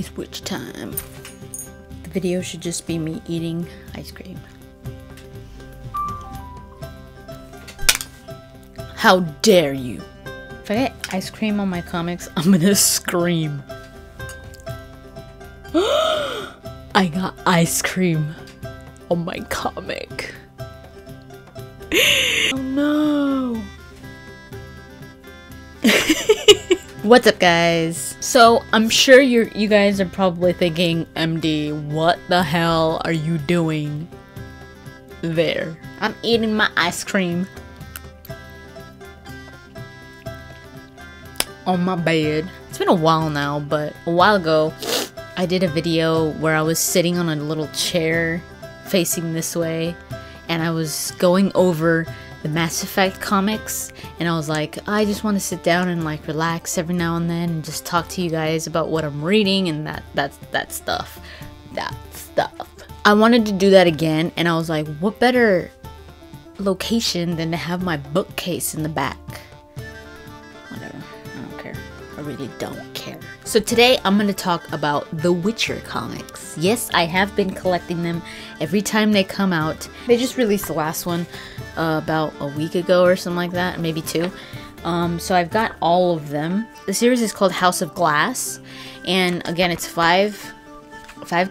It's witch time. The video should just be me eating ice cream. How dare you? If I get ice cream on my comics, I'm gonna scream. I got ice cream on my comic. Oh no. What's up, guys? So I'm sure you guys are probably thinking, MD, what the hell are you doing there? I'm eating my ice cream on my bed. It's been a while now, but a while ago I did a video where I was sitting on a little chair facing this way and I was going over the Mass Effect comics, and I was like, I just want to sit down and like relax every now and then and just talk to you guys about what I'm reading and that stuff. I wanted to do that again, and I was like, what better location than to have my bookcase in the back? Whatever, I don't care. I really don't care. So today I'm going to talk about the Witcher comics. Yes, I have been collecting them every time they come out. They just released the last one about a week ago or something like that, maybe 2. So I've got all of them. The series is called House of Glass, and again, it's five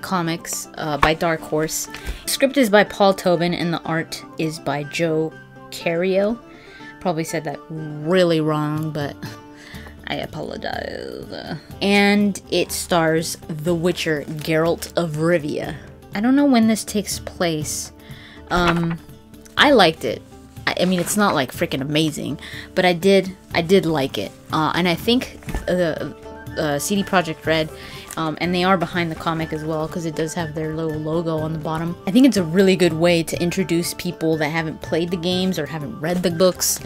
comics by Dark Horse. The script is by Paul Tobin and the art is by Joe Carrio. Probably said that really wrong, but I apologize. And it stars the Witcher, Geralt of Rivia. I don't know when this takes place. I liked it. I mean, it's not like freaking amazing, but I did like it. And I think CD Projekt Red, and they are behind the comic as well because it does have their little logo on the bottom. I think it's a really good way to introduce people that haven't played the games or haven't read the books.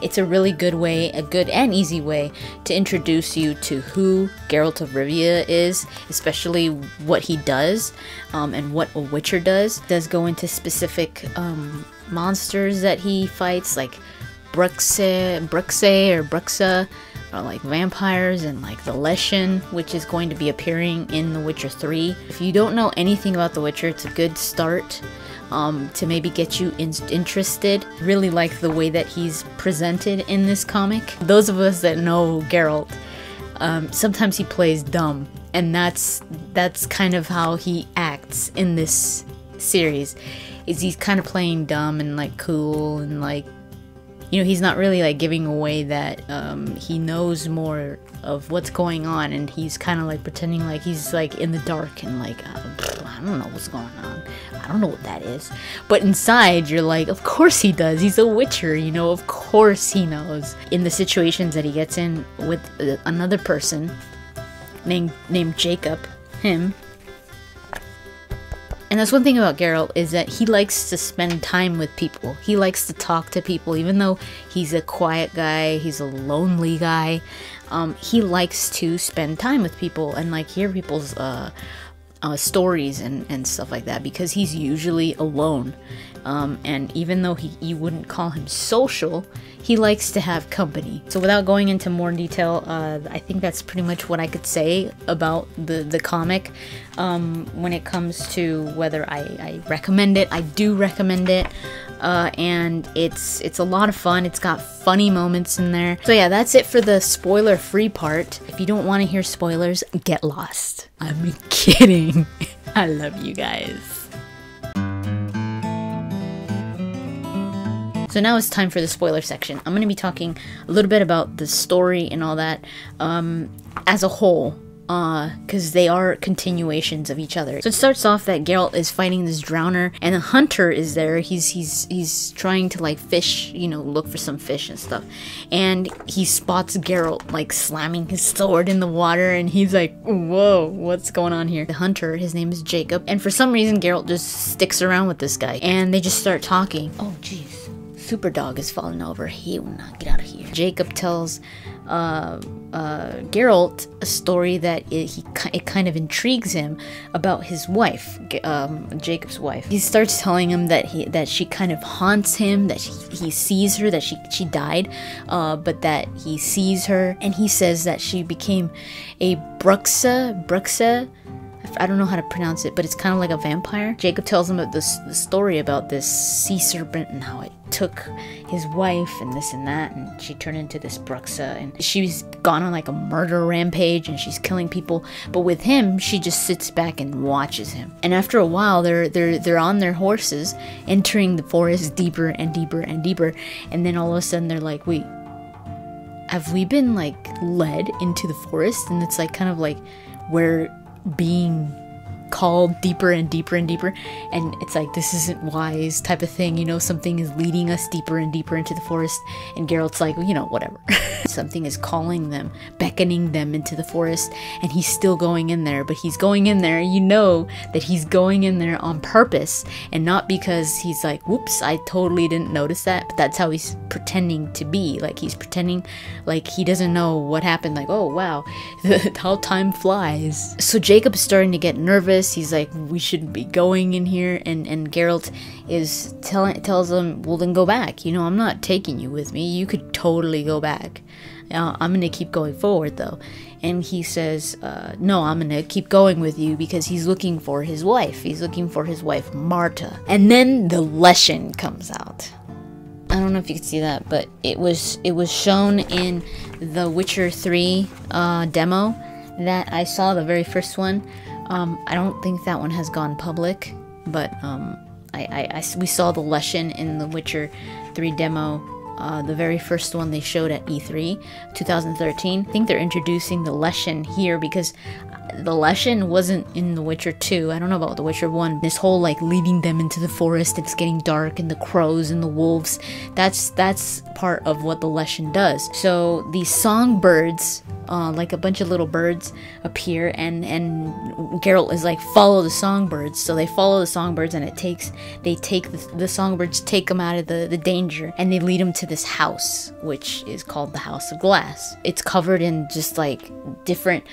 It's a really good way, a good and easy way to introduce you to who Geralt of Rivia is, especially what he does, and what a Witcher does. It does go into specific monsters that he fights, like Bruxa, or like vampires, and like the Leshen, which is going to be appearing in The Witcher 3. If you don't know anything about The Witcher, it's a good start to maybe get you interested. Really like the way that he's presented in this comic. Those of us that know Geralt, sometimes he plays dumb, and that's kind of how he acts in this series. Is he's kind of playing dumb and like cool, and like, you know, he's not really like giving away that he knows more of what's going on, and he's kind of like pretending like he's like in the dark and like, I don't know what's going on. I don't know what that is. But inside you're like, of course he does. He's a Witcher, you know, of course he knows. In the situations that he gets in with another person named Jacob, him. And that's one thing about Geralt, is that he likes to spend time with people. He likes to talk to people, even though he's a quiet guy, he's a lonely guy. He likes to spend time with people and like hear people's stories and stuff like that, because he's usually alone. And even though you wouldn't call him social, he likes to have company. So without going into more detail, I think that's pretty much what I could say about the comic. When it comes to whether I recommend it, I do recommend it. And it's a lot of fun. It's got funny moments in there. So yeah, that's it for the spoiler-free part. If you don't want to hear spoilers, get lost. I'm kidding. I love you guys. So now it's time for the spoiler section. I'm going to be talking a little bit about the story and all that as a whole, because they are continuations of each other. So it starts off that Geralt is fighting this drowner, and a hunter is there. He's trying to like fish, you know, look for some fish and stuff, and he spots Geralt like slamming his sword in the water, and he's like, whoa, what's going on here? The hunter, his name is Jacob, and for some reason Geralt just sticks around with this guy, and they just start talking. Oh jeez, Superdog is falling over. He will not get out of here. Jacob tells Geralt a story that it kind of intrigues him about his wife, Jacob's wife. He starts telling him that she kind of haunts him, that he sees her, that she died, but that he sees her, and he says that she became a Bruxa. I don't know how to pronounce it, but it's kind of like a vampire. Jacob tells him the story about this sea serpent and how it took his wife and this and that, and she turned into this Bruxa, and she's gone on like a murder rampage and she's killing people. But with him, she just sits back and watches him. And after a while, they're on their horses, entering the forest deeper and deeper and deeper, and then all of a sudden they're like, wait, have we been like led into the forest? And it's like kind of like we're being called deeper and deeper and deeper, and it's like, this isn't wise type of thing, you know, something is leading us deeper and deeper into the forest. And Geralt's like, well, you know, whatever. Something is calling them, beckoning them into the forest, and he's still going in there. But he's going in there, you know that he's going in there on purpose, and not because he's like, whoops, I totally didn't notice that, but that's how he's pretending to be. Like, he's pretending like he doesn't know what happened, like, oh wow, how time flies. So Jacob's starting to get nervous. He's like, we shouldn't be going in here, and Geralt tells him, well, then go back, you know, I'm not taking you with me, you could totally go back. I'm gonna keep going forward though. And he says, no, I'm gonna keep going with you, because he's looking for his wife. He's looking for his wife, Marta. And then the Leshen comes out. I don't know if you can see that, but it was shown in the Witcher 3 demo that I saw, the very first one. I don't think that one has gone public, but we saw the Leshen in the Witcher 3 demo, the very first one they showed at E3 2013. I think they're introducing the Leshen here because the Leshen wasn't in The Witcher 2. I don't know about The Witcher 1. This whole like leading them into the forest, it's getting dark, and the crows and the wolves, that's part of what the Leshen does. So these songbirds, like a bunch of little birds appear, and Geralt is like, follow the songbirds. So they follow the songbirds, and the songbirds take them out of the danger, and they lead them to this house, which is called the House of Glass. It's covered in just like different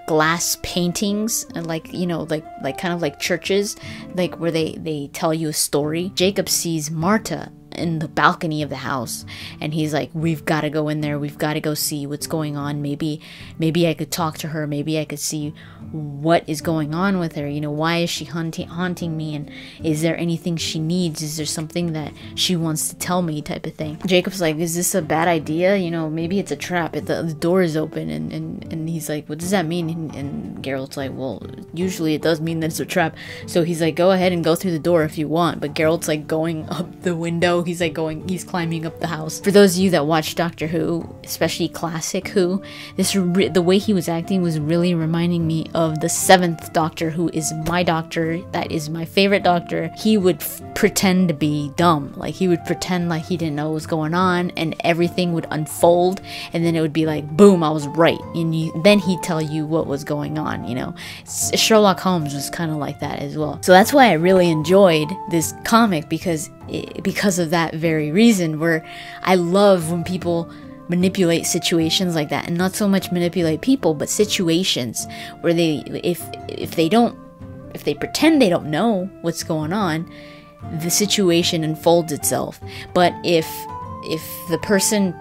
glass paintings, and like, you know, like kind of like churches, like where they tell you a story. Jacob sees Marta in the balcony of the house, and he's like, we've got to go in there, we've got to go see what's going on. Maybe I could talk to her, maybe I could see what is going on with her, you know, why is she haunting me, and is there anything she needs, is there something that she wants to tell me, type of thing. Jacob's like, is this a bad idea, you know, maybe it's a trap, the door is open, and he's like, what does that mean? And Geralt's like, well, usually it does mean that it's a trap. So he's like, go ahead and go through the door if you want. But Geralt's like going up the window, he's climbing up the house. For those of you that watch Doctor Who, especially classic Who, the way he was acting was really reminding me of the 7th Doctor, who is my doctor. That is my favorite Doctor. He would pretend to be dumb, like he would pretend like he didn't know what was going on, and everything would unfold, and then it would be like, boom, I was right, and then he'd tell you what was going on, you know. Sherlock Holmes was kind of like that as well. So that's why I really enjoyed this comic, because of that very reason, where I love when people manipulate situations like that, and not so much manipulate people, but situations where if they pretend they don't know what's going on, the situation unfolds itself. But if the person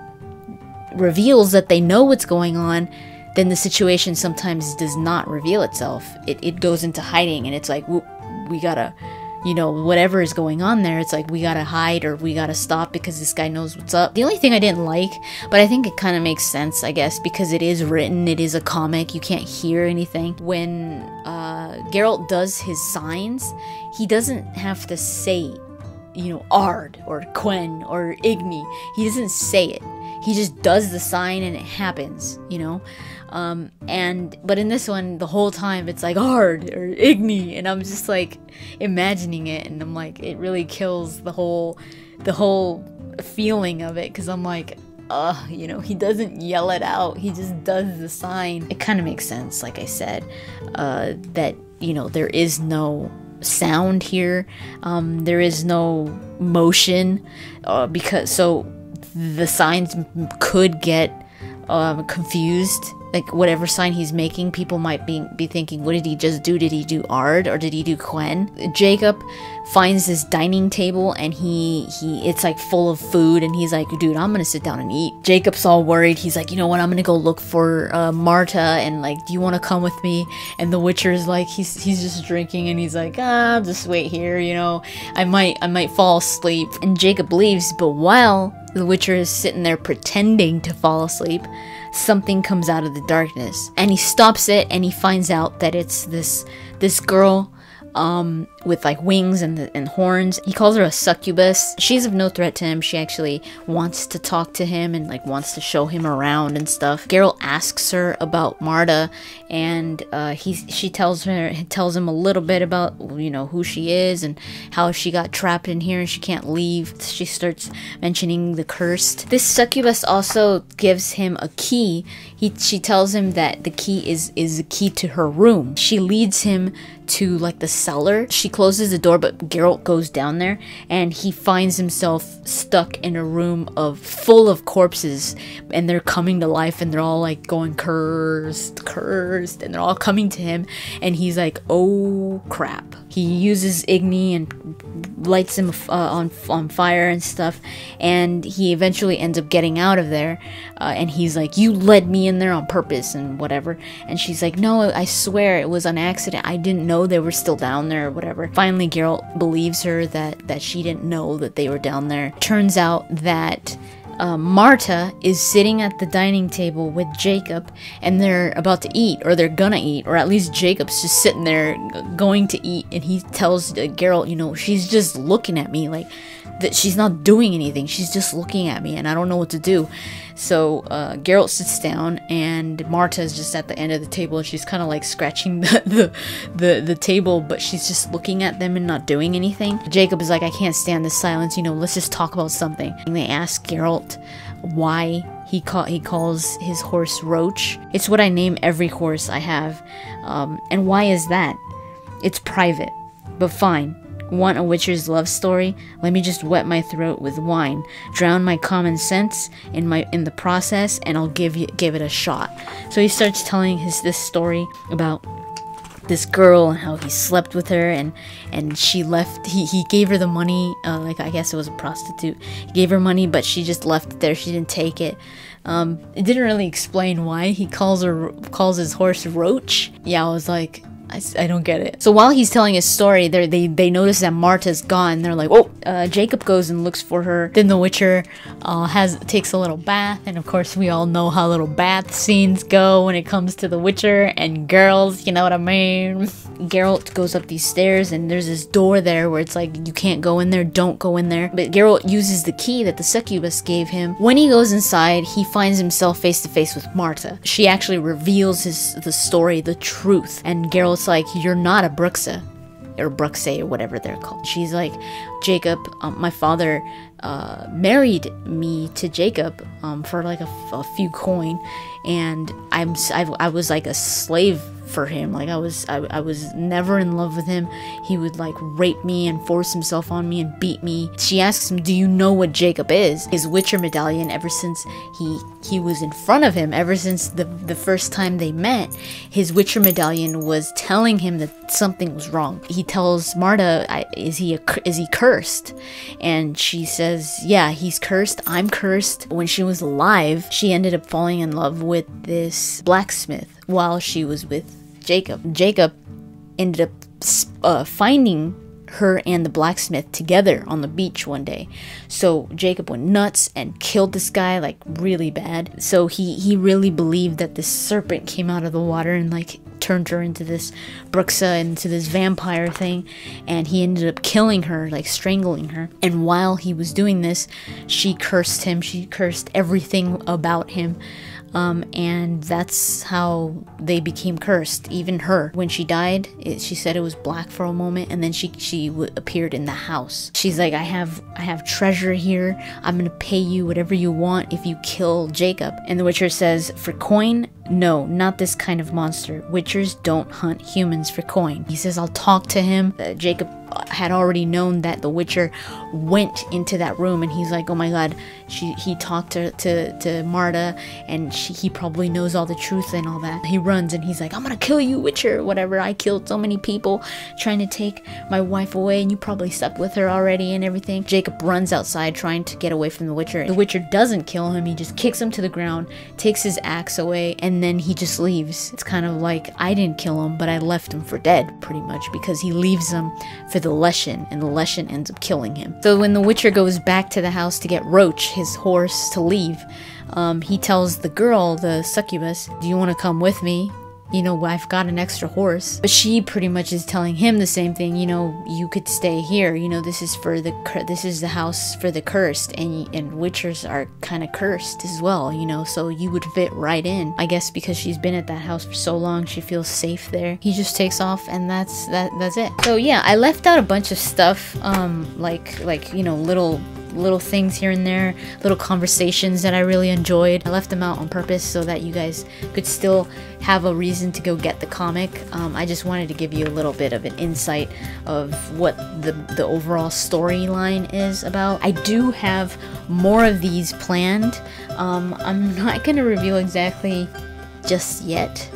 reveals that they know what's going on, then the situation sometimes does not reveal itself. It goes into hiding, and it's like, whoop, we gotta, you know, whatever is going on there, it's like, we gotta hide, or we gotta stop because this guy knows what's up. The only thing I didn't like, but I think it kind of makes sense, I guess, because it is written, it is a comic, you can't hear anything. When Geralt does his signs, he doesn't have to say, you know, Ard, or Quen, or Igni. He doesn't say it. He just does the sign and it happens, you know? But in this one, the whole time it's like Ard or Igni, and I'm just like imagining it, and I'm like, it really kills the whole feeling of it, because I'm like, you know, he doesn't yell it out, he just does the sign. It kind of makes sense, like I said, that, you know, there is no sound here, there is no motion, because so the signs could get confused. Like, whatever sign he's making, people might be thinking, what did he just do? Did he do Ard or did he do Quen? Jacob finds this dining table and it's like full of food, and he's like, dude, I'm gonna sit down and eat. Jacob's all worried. He's like, you know what? I'm gonna go look for Marta, and like, do you want to come with me? And the Witcher's like, he's just drinking, and he's like, just wait here. You know, I might fall asleep. And Jacob leaves, but while the Witcher is sitting there pretending to fall asleep, something comes out of the darkness, and he stops it, and he finds out that it's this girl with like wings and horns. He calls her a succubus. She's of no threat to him. She actually wants to talk to him and like wants to show him around and stuff. Geralt asks her about Marta, and she tells him a little bit about, you know, who she is and how she got trapped in here and she can't leave. She starts mentioning the cursed. This succubus also gives him a key. She tells him that the key is the key to her room. She leads him to like the cellar. She closes the door, but Geralt goes down there, and he finds himself stuck in a room full of corpses, and they're coming to life, and they're all like going cursed, and they're all coming to him, and he's like, oh crap. He uses Igni and lights him on fire and stuff, and he eventually ends up getting out of there, and he's like, you led me in there on purpose and whatever. And she's like, no, I swear it was an accident. I didn't know they were still down there or whatever. Finally, Geralt believes her that she didn't know that they were down there. Turns out that Marta is sitting at the dining table with Jacob, and they're about to eat, or they're gonna eat, or at least Jacob's just sitting there going to eat, and he tells Geralt, you know, she's just looking at me, like, that she's not doing anything, she's just looking at me, and I don't know what to do. So Geralt sits down, and Marta is just at the end of the table, and she's kind of like scratching the table, but she's just looking at them and not doing anything. Jacob is like, I can't stand this silence, you know, let's just talk about something. And they ask Geralt why he calls his horse Roach. It's what I name every horse I have. And why is that? It's private, but fine. Want a Witcher's love story? Let me just wet my throat with wine, drown my common sense in the process, and I'll give it a shot. So he starts telling this story about this girl and how he slept with her, and she left. He gave her the money, like, I guess it was a prostitute. He gave her money, but she just left it there. She didn't take it. It didn't really explain why he calls his horse Roach. Yeah, I was like, I don't get it. So while he's telling his story, they notice that Marta's gone. They're like, oh, Jacob goes and looks for her. Then the Witcher takes a little bath, and of course we all know how little bath scenes go when it comes to the Witcher and girls, you know what I mean? Geralt goes up these stairs, and there's this door there where it's like, you can't go in there, don't go in there. But Geralt uses the key that the succubus gave him. When he goes inside, he finds himself face to face with Marta. She actually reveals the story, the truth, and Geralt's like, you're not a Bruxa, or Bruxe, or whatever they're called. She's like, Jacob, my father married me to Jacob for like a few coin, and I was like a slave for him. Like, I was never in love with him. He would like rape me and force himself on me and beat me. She asks him, do you know what Jacob is? His Witcher medallion, ever since he was in front of him, ever since the first time they met, his Witcher medallion was telling him that something was wrong. He tells Marta, is he cursed? And she says, yeah, he's cursed. I'm cursed. When she was alive, she ended up falling in love with this blacksmith while she was with Jacob. Jacob ended up finding her and the blacksmith together on the beach one day. So Jacob went nuts and killed this guy, like, really bad. So he really believed that this serpent came out of the water and like turned her into this Bruxa, into this vampire thing, and he ended up killing her, like strangling her. And while he was doing this, she cursed him. She cursed everything about him. And that's how they became cursed. Even her, when she died, she said it was black for a moment, and then she appeared in the house. She's like, I have treasure here. I'm gonna pay you whatever you want if you kill Jacob. And the Witcher says, for coin? No, not this kind of monster. Witchers don't hunt humans for coin. He says, I'll talk to him. Jacob had already known that the Witcher went into that room, and he's like, oh my god, he talked to Marta, and he probably knows all the truth and all that. He runs and he's like, I'm gonna kill you, Witcher, whatever. I killed so many people trying to take my wife away, and you probably slept with her already and everything. Jacob runs outside trying to get away from the Witcher. The Witcher doesn't kill him, he just kicks him to the ground, takes his axe away, and then he just leaves. It's kind of like, I didn't kill him, but I left him for dead, pretty much, because he leaves him for the Leshen, and the Leshen ends up killing him. So when the Witcher goes back to the house to get Roach, his horse, to leave, he tells the girl, the succubus, do you want to come with me? You know, I've got an extra horse. But she pretty much is telling him the same thing. You know, you could stay here. You know, this is the house for the cursed, and Witchers are kind of cursed as well. You know, so you would fit right in. I guess because she's been at that house for so long, she feels safe there. He just takes off, and that's it. So yeah, I left out a bunch of stuff, like you know, little things here and there, little conversations that I really enjoyed. I left them out on purpose so that you guys could still have a reason to go get the comic. I just wanted to give you a little bit of an insight of what the overall storyline is about. I do have more of these planned. I'm not going to reveal exactly just yet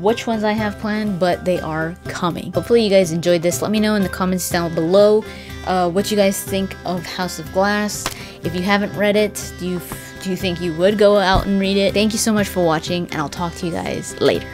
which ones I have planned, but they are coming. Hopefully you guys enjoyed this. Let me know in the comments down below what you guys think of House of Glass. If you haven't read it, do you think you would go out and read it? Thank you so much for watching, and I'll talk to you guys later.